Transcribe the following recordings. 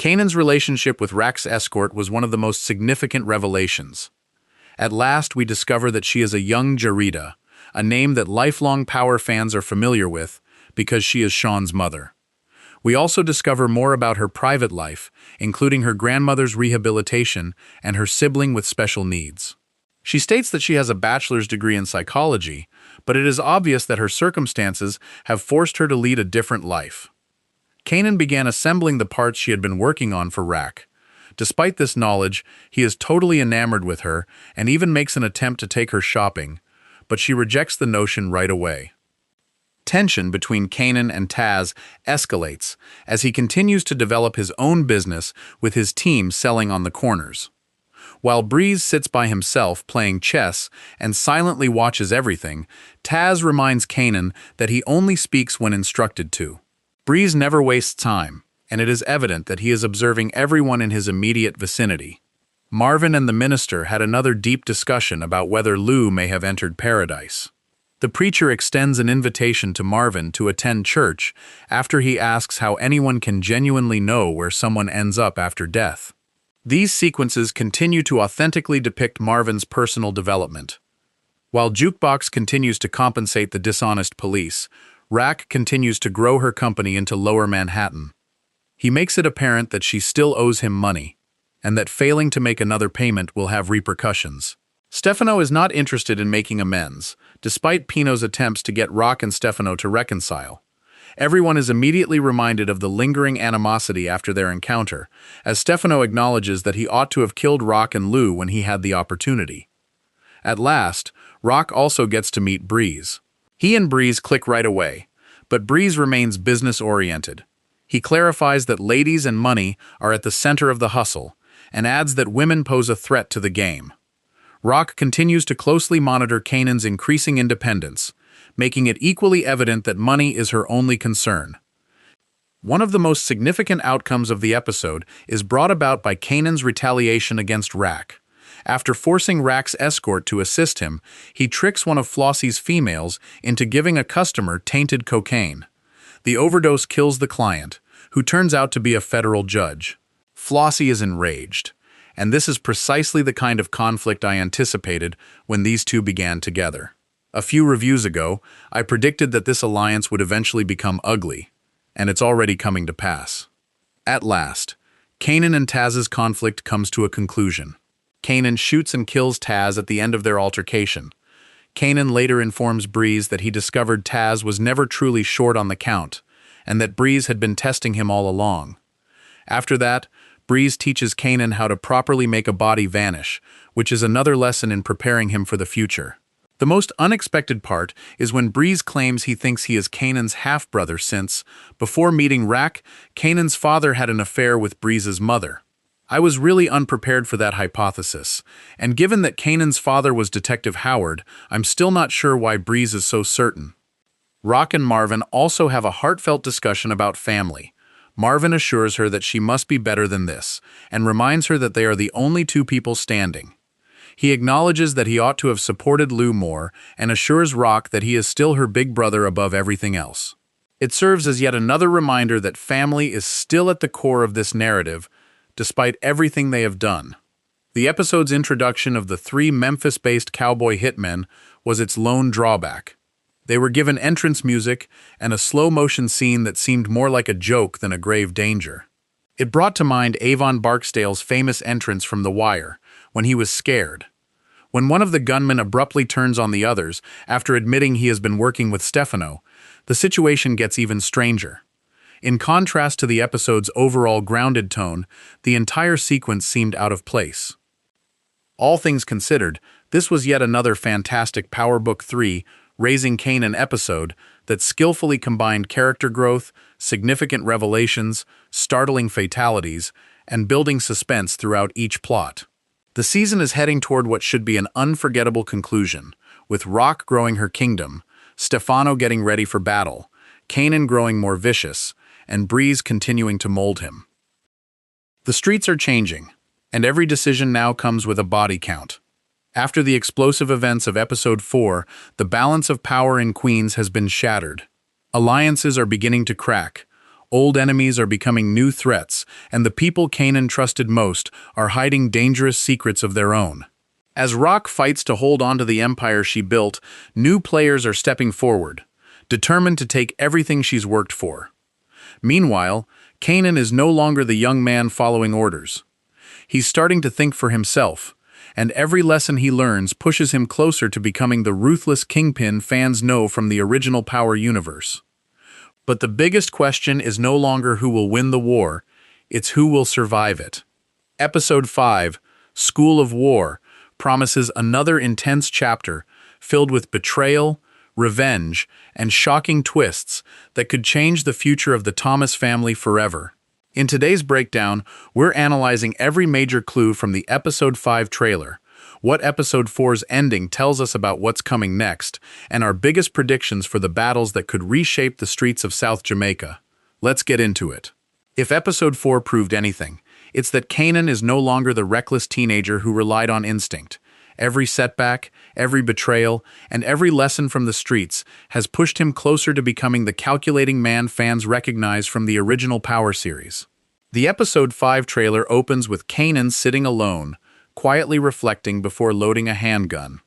Kanan's relationship with RAQ'S escort was one of the most significant revelations. At last, we discover that she is a young Jarida, a name that lifelong Power fans are familiar with because she is Sean's mother. We also discover more about her private life, including her grandmother's rehabilitation and her sibling with special needs. She states that she has a bachelor's degree in psychology, but it is obvious that her circumstances have forced her to lead a different life. Kanan began assembling the parts she had been working on for RAQ. Despite this knowledge, he is totally enamored with her and even makes an attempt to take her shopping, but she rejects the notion right away. Tension between Kanan and Taz escalates as he continues to develop his own business with his team selling on the corners. While Breeze sits by himself playing chess and silently watches everything, Taz reminds Kanan that he only speaks when instructed to. Breeze never wastes time, and it is evident that he is observing everyone in his immediate vicinity. Marvin and the minister had another deep discussion about whether Lou may have entered paradise. The preacher extends an invitation to Marvin to attend church after he asks how anyone can genuinely know where someone ends up after death. These sequences continue to authentically depict Marvin's personal development. While Jukebox continues to compensate the dishonest police, RAQ continues to grow her company into Lower Manhattan. He makes it apparent that she still owes him money, and that failing to make another payment will have repercussions. Stefano is not interested in making amends, despite Pino's attempts to get RAQ and Stefano to reconcile. Everyone is immediately reminded of the lingering animosity after their encounter, as Stefano acknowledges that he ought to have killed RAQ and Lou when he had the opportunity. At last, RAQ also gets to meet Breeze. He and Breeze click right away, but Breeze remains business-oriented. He clarifies that ladies and money are at the center of the hustle, and adds that women pose a threat to the game. RAQ continues to closely monitor Kanan's increasing independence, making it equally evident that money is her only concern. One of the most significant outcomes of the episode is brought about by Kanan's retaliation against RAQ. After forcing RAQ's escort to assist him, he tricks one of Flossie's females into giving a customer tainted cocaine. The overdose kills the client, who turns out to be a federal judge. Flossie is enraged, and this is precisely the kind of conflict I anticipated when these two began together. A few reviews ago, I predicted that this alliance would eventually become ugly, and it's already coming to pass. At last, Kanan and Taz's conflict comes to a conclusion. Kanan shoots and kills Taz at the end of their altercation. Kanan later informs Breeze that he discovered Taz was never truly short on the count, and that Breeze had been testing him all along. After that, Breeze teaches Kanan how to properly make a body vanish, which is another lesson in preparing him for the future. The most unexpected part is when Breeze claims he thinks he is Kanan's half-brother since, before meeting RAQ, Kanan's father had an affair with Breeze's mother. I was really unprepared for that hypothesis, and given that Kanan's father was Detective Howard, I'm still not sure why Breeze is so certain. RAQ and Marvin also have a heartfelt discussion about family. Marvin assures her that she must be better than this, and reminds her that they are the only two people standing. He acknowledges that he ought to have supported Lou more, and assures RAQ that he is still her big brother above everything else. It serves as yet another reminder that family is still at the core of this narrative, despite everything they have done. The episode's introduction of the three Memphis-based cowboy hitmen was its lone drawback. They were given entrance music and a slow-motion scene that seemed more like a joke than a grave danger. It brought to mind Avon Barksdale's famous entrance from The Wire, when he was scared. When one of the gunmen abruptly turns on the others after admitting he has been working with Stefano, the situation gets even stranger. In contrast to the episode's overall grounded tone, the entire sequence seemed out of place. All things considered, this was yet another fantastic Power Book 3 Raising Kanan episode that skillfully combined character growth, significant revelations, startling fatalities, and building suspense throughout each plot. The season is heading toward what should be an unforgettable conclusion, with RAQ growing her kingdom, Stefano getting ready for battle, Kanan growing more vicious, and Breeze continuing to mold him. The streets are changing, and every decision now comes with a body count. After the explosive events of Episode 4, the balance of power in Queens has been shattered. Alliances are beginning to crack. Old enemies are becoming new threats, and the people Kanan trusted most are hiding dangerous secrets of their own. As RAQ fights to hold on to the empire she built, new players are stepping forward, determined to take everything she's worked for. Meanwhile, Kanan is no longer the young man following orders. He's starting to think for himself, and every lesson he learns pushes him closer to becoming the ruthless kingpin fans know from the original Power universe. But the biggest question is no longer who will win the war, it's who will survive it. Episode 5, School of War, promises another intense chapter filled with betrayal, revenge, and shocking twists that could change the future of the Thomas family forever. In today's breakdown, we're analyzing every major clue from the Episode 5 trailer, what Episode 4's ending tells us about what's coming next, and our biggest predictions for the battles that could reshape the streets of South Jamaica. Let's get into it. If Episode 4 proved anything, it's that Kanan is no longer the reckless teenager who relied on instinct. Every setback, every betrayal, and every lesson from the streets has pushed him closer to becoming the calculating man fans recognize from the original Power series. The Episode 5 trailer opens with Kanan sitting alone, quietly reflecting before loading a handgun.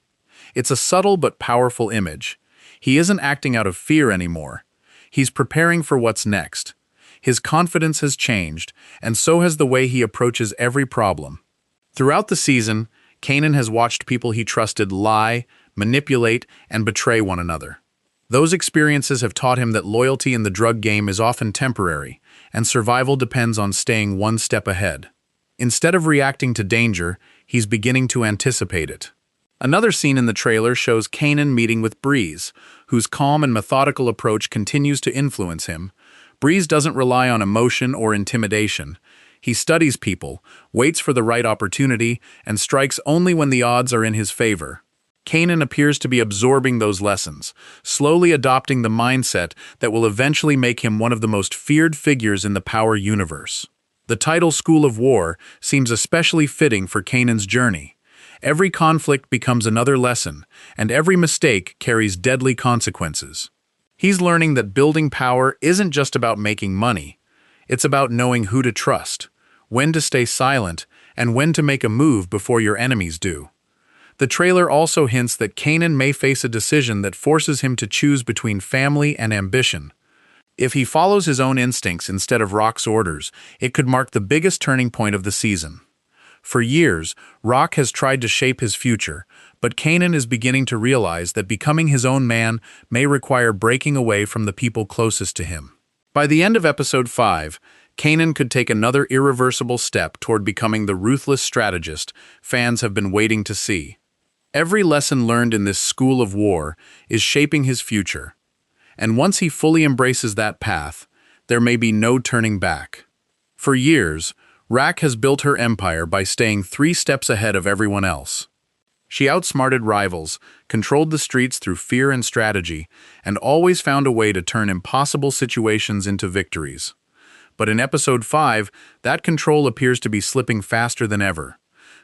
It's a subtle but powerful image. He isn't acting out of fear anymore. He's preparing for what's next. His confidence has changed, and so has the way he approaches every problem. Throughout the season, Kanan has watched people he trusted lie, manipulate, and betray one another. Those experiences have taught him that loyalty in the drug game is often temporary, and survival depends on staying one step ahead. Instead of reacting to danger, he's beginning to anticipate it. Another scene in the trailer shows Kanan meeting with Breeze, whose calm and methodical approach continues to influence him. Breeze doesn't rely on emotion or intimidation. He studies people, waits for the right opportunity, and strikes only when the odds are in his favor. Kanan appears to be absorbing those lessons, slowly adopting the mindset that will eventually make him one of the most feared figures in the Power universe. The title School of War seems especially fitting for Kanan's journey. Every conflict becomes another lesson, and every mistake carries deadly consequences. He's learning that building power isn't just about making money. It's about knowing who to trust, when to stay silent, and when to make a move before your enemies do. The trailer also hints that Kanan may face a decision that forces him to choose between family and ambition. If he follows his own instincts instead of RAQ'S orders, it could mark the biggest turning point of the season. For years, RAQ has tried to shape his future, but Kanan is beginning to realize that becoming his own man may require breaking away from the people closest to him. By the end of Episode 5, Kanan could take another irreversible step toward becoming the ruthless strategist fans have been waiting to see. Every lesson learned in this school of war is shaping his future, and once he fully embraces that path, there may be no turning back. For years, RAQ has built her empire by staying 3 steps ahead of everyone else. She outsmarted rivals, controlled the streets through fear and strategy, and always found a way to turn impossible situations into victories. But in Episode 5, that control appears to be slipping faster than ever.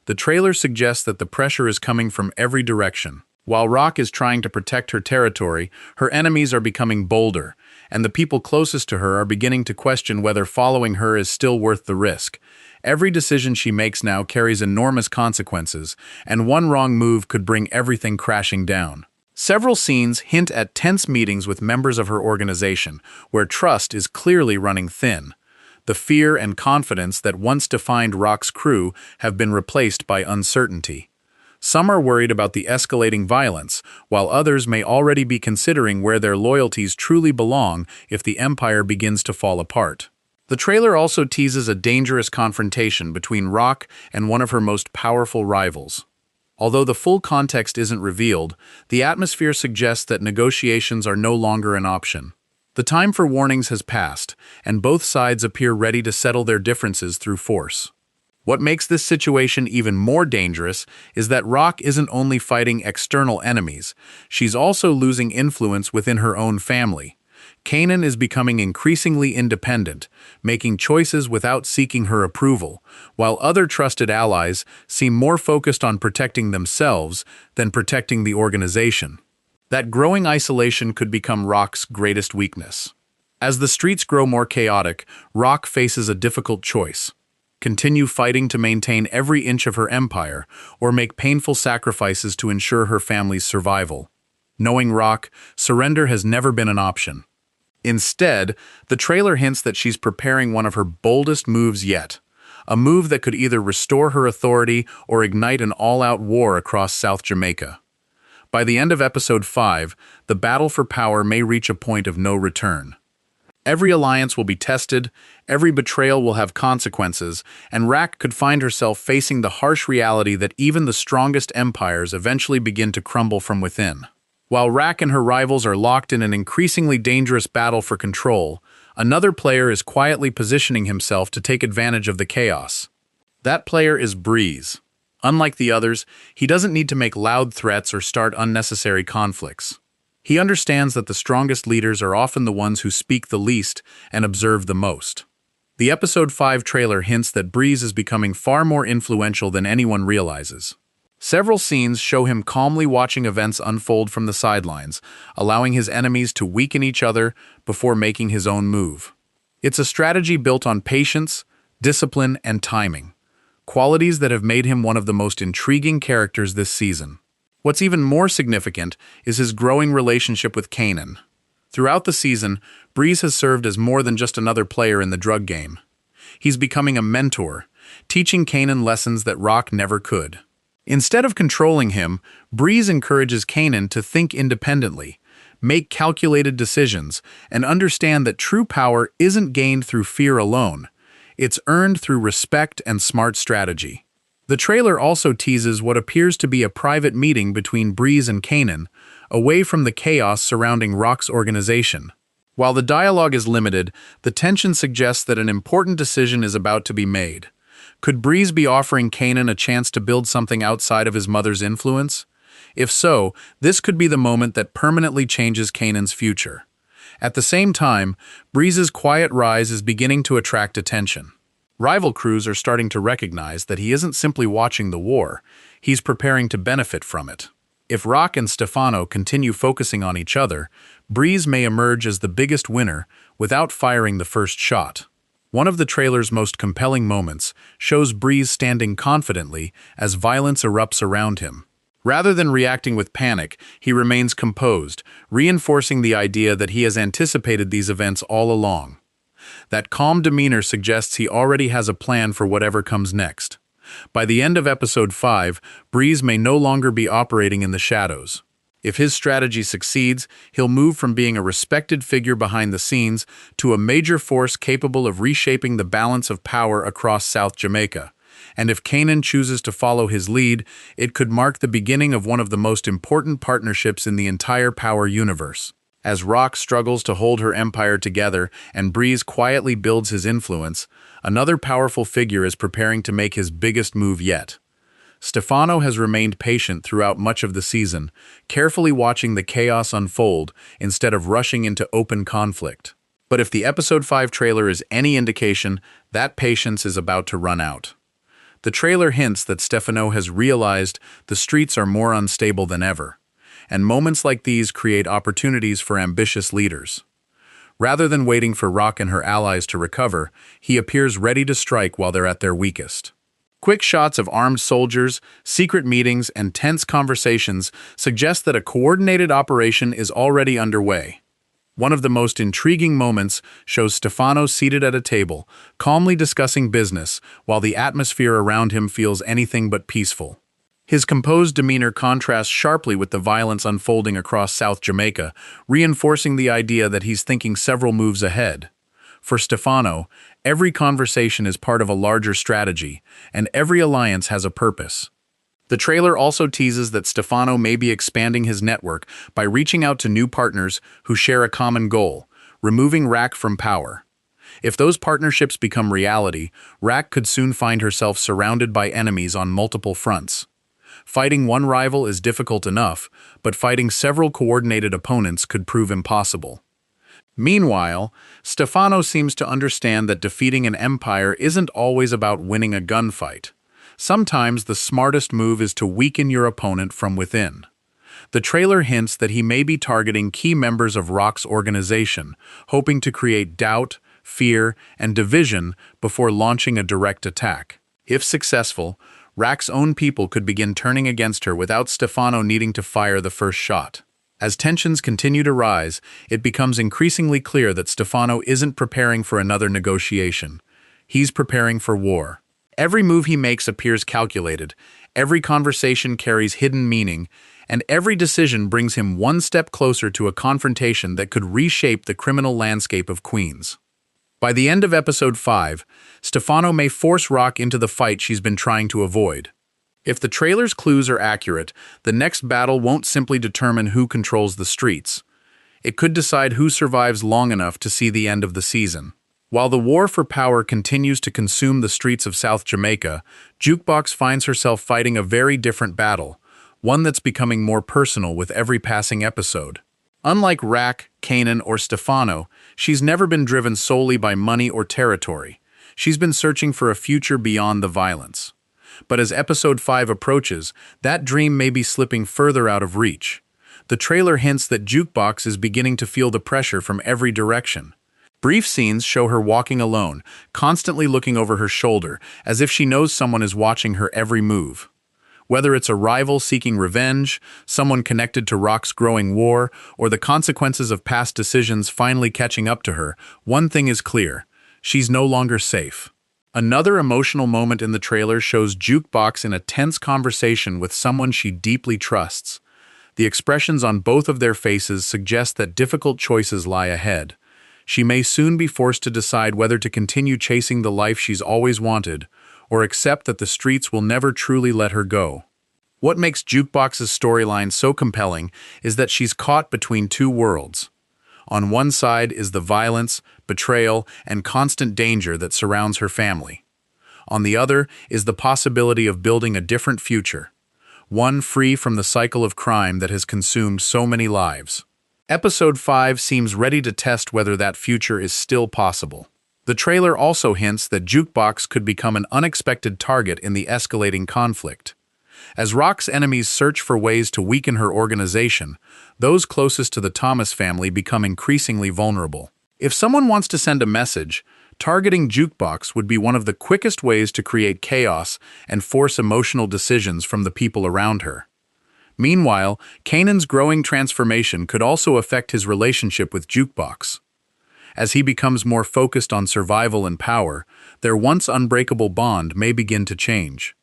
The trailer suggests that the pressure is coming from every direction. While RAQ is trying to protect her territory, her enemies are becoming bolder, and the people closest to her are beginning to question whether following her is still worth the risk. Every decision she makes now carries enormous consequences, and one wrong move could bring everything crashing down. Several scenes hint at tense meetings with members of her organization, where trust is clearly running thin. The fear and confidence that once defined RAQ'S crew have been replaced by uncertainty. Some are worried about the escalating violence, while others may already be considering where their loyalties truly belong if the empire begins to fall apart. The trailer also teases a dangerous confrontation between RAQ and one of her most powerful rivals. Although the full context isn't revealed, the atmosphere suggests that negotiations are no longer an option. The time for warnings has passed, and both sides appear ready to settle their differences through force. What makes this situation even more dangerous is that RAQ isn't only fighting external enemies, she's also losing influence within her own family. Kanan is becoming increasingly independent, making choices without seeking her approval, while other trusted allies seem more focused on protecting themselves than protecting the organization. That growing isolation could become RAQ's greatest weakness. As the streets grow more chaotic, RAQ faces a difficult choice. Continue fighting to maintain every inch of her empire, or make painful sacrifices to ensure her family's survival. Knowing RAQ, surrender has never been an option. Instead, the trailer hints that she's preparing one of her boldest moves yet, a move that could either restore her authority or ignite an all-out war across South Jamaica. By the end of episode 5, the battle for power may reach a point of no return. Every alliance will be tested, every betrayal will have consequences, and RAQ could find herself facing the harsh reality that even the strongest empires eventually begin to crumble from within. While RAQ and her rivals are locked in an increasingly dangerous battle for control, another player is quietly positioning himself to take advantage of the chaos. That player is Breeze. Unlike the others, he doesn't need to make loud threats or start unnecessary conflicts. He understands that the strongest leaders are often the ones who speak the least and observe the most. The episode 5 trailer hints that Breeze is becoming far more influential than anyone realizes. Several scenes show him calmly watching events unfold from the sidelines, allowing his enemies to weaken each other before making his own move. It's a strategy built on patience, discipline, and timing, qualities that have made him one of the most intriguing characters this season. What's even more significant is his growing relationship with Kanan. Throughout the season, Breeze has served as more than just another player in the drug game. He's becoming a mentor, teaching Kanan lessons that RAQ never could. Instead of controlling him, Breeze encourages Kanan to think independently, make calculated decisions, and understand that true power isn't gained through fear alone. It's earned through respect and smart strategy. The trailer also teases what appears to be a private meeting between Breeze and Kanan, away from the chaos surrounding RAQ'S organization. While the dialogue is limited, the tension suggests that an important decision is about to be made. Could Breeze be offering Kanan a chance to build something outside of his mother's influence? If so, this could be the moment that permanently changes Kanan's future. At the same time, Breeze's quiet rise is beginning to attract attention. Rival crews are starting to recognize that he isn't simply watching the war, he's preparing to benefit from it. If RAQ and Stefano continue focusing on each other, Breeze may emerge as the biggest winner without firing the first shot. One of the trailer's most compelling moments shows Breeze standing confidently as violence erupts around him. Rather than reacting with panic, he remains composed, reinforcing the idea that he has anticipated these events all along. That calm demeanor suggests he already has a plan for whatever comes next. By the end of episode 5, Breeze may no longer be operating in the shadows. If his strategy succeeds, he'll move from being a respected figure behind the scenes to a major force capable of reshaping the balance of power across South Jamaica. And if Kanan chooses to follow his lead, it could mark the beginning of one of the most important partnerships in the entire power universe. As RAQ struggles to hold her empire together and Breeze quietly builds his influence, another powerful figure is preparing to make his biggest move yet. Stefano has remained patient throughout much of the season, carefully watching the chaos unfold instead of rushing into open conflict. But if the episode 5 trailer is any indication, that patience is about to run out. The trailer hints that Stefano has realized the streets are more unstable than ever, and moments like these create opportunities for ambitious leaders. Rather than waiting for RAQ and her allies to recover, he appears ready to strike while they're at their weakest. Quick shots of armed soldiers, secret meetings, and tense conversations suggest that a coordinated operation is already underway. One of the most intriguing moments shows Stefano seated at a table, calmly discussing business, while the atmosphere around him feels anything but peaceful. His composed demeanor contrasts sharply with the violence unfolding across South Jamaica, reinforcing the idea that he's thinking several moves ahead. For Stefano, every conversation is part of a larger strategy, and every alliance has a purpose. The trailer also teases that Stefano may be expanding his network by reaching out to new partners who share a common goal, removing RAQ from power. If those partnerships become reality, RAQ could soon find herself surrounded by enemies on multiple fronts. Fighting one rival is difficult enough, but fighting several coordinated opponents could prove impossible. Meanwhile, Stefano seems to understand that defeating an empire isn't always about winning a gunfight. Sometimes the smartest move is to weaken your opponent from within. The trailer hints that he may be targeting key members of RAQ'S organization, hoping to create doubt, fear, and division before launching a direct attack. If successful, RAQ'S own people could begin turning against her without Stefano needing to fire the first shot. As tensions continue to rise, it becomes increasingly clear that Stefano isn't preparing for another negotiation. He's preparing for war. Every move he makes appears calculated, every conversation carries hidden meaning, and every decision brings him one step closer to a confrontation that could reshape the criminal landscape of Queens. By the end of episode 5, Stefano may force RAQ into the fight she's been trying to avoid. If the trailer's clues are accurate, the next battle won't simply determine who controls the streets. It could decide who survives long enough to see the end of the season. While the war for power continues to consume the streets of South Jamaica, Jukebox finds herself fighting a very different battle, one that's becoming more personal with every passing episode. Unlike RAQ, Kanan, or Stefano, she's never been driven solely by money or territory. She's been searching for a future beyond the violence. But as episode 5 approaches, that dream may be slipping further out of reach. The trailer hints that Jukebox is beginning to feel the pressure from every direction. Brief scenes show her walking alone, constantly looking over her shoulder, as if she knows someone is watching her every move. Whether it's a rival seeking revenge, someone connected to RAQ'S growing war, or the consequences of past decisions finally catching up to her, one thing is clear: she's no longer safe. Another emotional moment in the trailer shows Jukebox in a tense conversation with someone she deeply trusts. The expressions on both of their faces suggest that difficult choices lie ahead. She may soon be forced to decide whether to continue chasing the life she's always wanted, or accept that the streets will never truly let her go. What makes Jukebox's storyline so compelling is that she's caught between two worlds. On one side is the violence, betrayal, and constant danger that surrounds her family. On the other is the possibility of building a different future, one free from the cycle of crime that has consumed so many lives. Episode 5 seems ready to test whether that future is still possible. The trailer also hints that Jukebox could become an unexpected target in the escalating conflict. As RAQ'S enemies search for ways to weaken her organization, those closest to the Thomas family become increasingly vulnerable. If someone wants to send a message, targeting Jukebox would be one of the quickest ways to create chaos and force emotional decisions from the people around her. Meanwhile, Kanan's growing transformation could also affect his relationship with Jukebox. As he becomes more focused on survival and power, their once unbreakable bond may begin to change.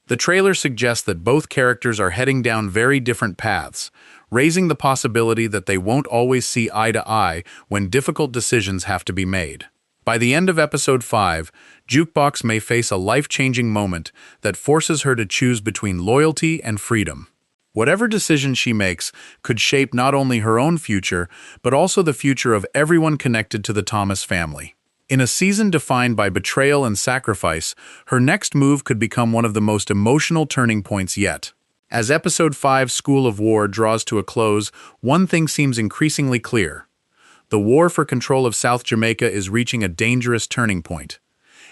The trailer suggests that both characters are heading down very different paths, raising the possibility that they won't always see eye to eye when difficult decisions have to be made. By the end of episode 5, Jukebox may face a life-changing moment that forces her to choose between loyalty and freedom. Whatever decision she makes could shape not only her own future, but also the future of everyone connected to the Thomas family. In a season defined by betrayal and sacrifice, her next move could become one of the most emotional turning points yet. As episode 5's School of War draws to a close, one thing seems increasingly clear. The war for control of South Jamaica is reaching a dangerous turning point.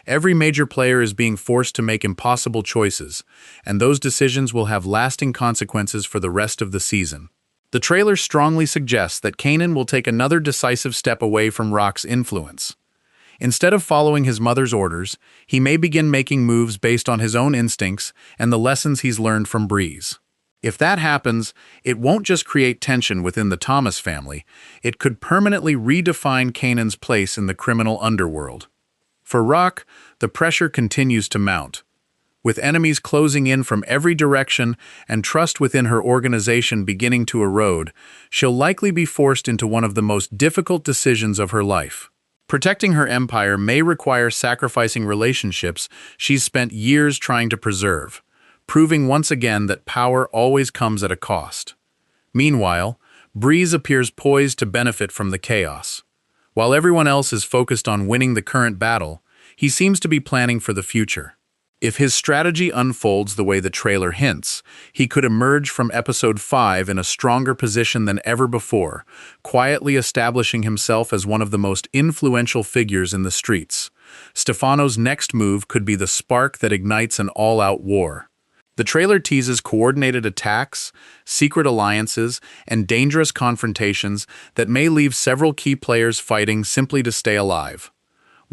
Every major player is being forced to make impossible choices, and those decisions will have lasting consequences for the rest of the season. The trailer strongly suggests that Kanan will take another decisive step away from RAQ'S influence. Instead of following his mother's orders, he may begin making moves based on his own instincts and the lessons he's learned from Breeze. If that happens, it won't just create tension within the Thomas family, it could permanently redefine Kanan's place in the criminal underworld. For RAQ, the pressure continues to mount. With enemies closing in from every direction and trust within her organization beginning to erode, she'll likely be forced into one of the most difficult decisions of her life. Protecting her empire may require sacrificing relationships she's spent years trying to preserve, proving once again that power always comes at a cost. Meanwhile, Breeze appears poised to benefit from the chaos. While everyone else is focused on winning the current battle, he seems to be planning for the future. If his strategy unfolds the way the trailer hints, he could emerge from episode 5 in a stronger position than ever before, quietly establishing himself as one of the most influential figures in the streets. Stefano's next move could be the spark that ignites an all-out war. The trailer teases coordinated attacks, secret alliances, and dangerous confrontations that may leave several key players fighting simply to stay alive.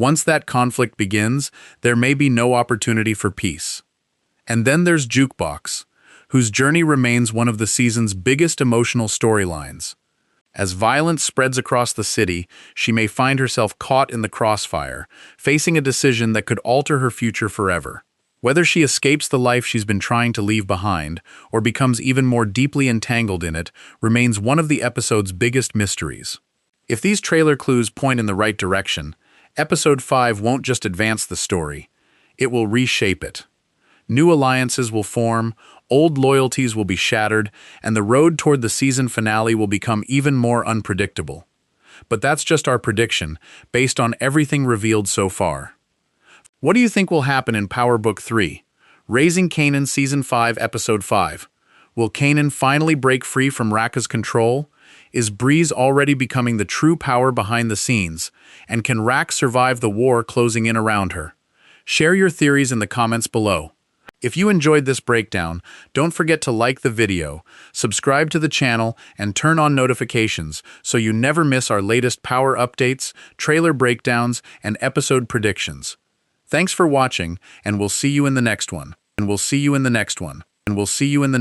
Once that conflict begins, there may be no opportunity for peace. And then there's Jukebox, whose journey remains one of the season's biggest emotional storylines. As violence spreads across the city, she may find herself caught in the crossfire, facing a decision that could alter her future forever. Whether she escapes the life she's been trying to leave behind or becomes even more deeply entangled in it remains one of the episode's biggest mysteries. If these trailer clues point in the right direction, Episode 5 won't just advance the story, it will reshape it. New alliances will form, old loyalties will be shattered, and the road toward the season finale will become even more unpredictable. But that's just our prediction, based on everything revealed so far. What do you think will happen in Power Book 3? Raising Kanan Season 5, Episode 5. Will Kanan finally break free from RAQ'S control? Is Breeze already becoming the true power behind the scenes? And can RAQ survive the war closing in around her? Share your theories in the comments below. If you enjoyed this breakdown, don't forget to like the video, subscribe to the channel, and turn on notifications so you never miss our latest power updates, trailer breakdowns, and episode predictions. Thanks for watching, and we'll see you in the next one.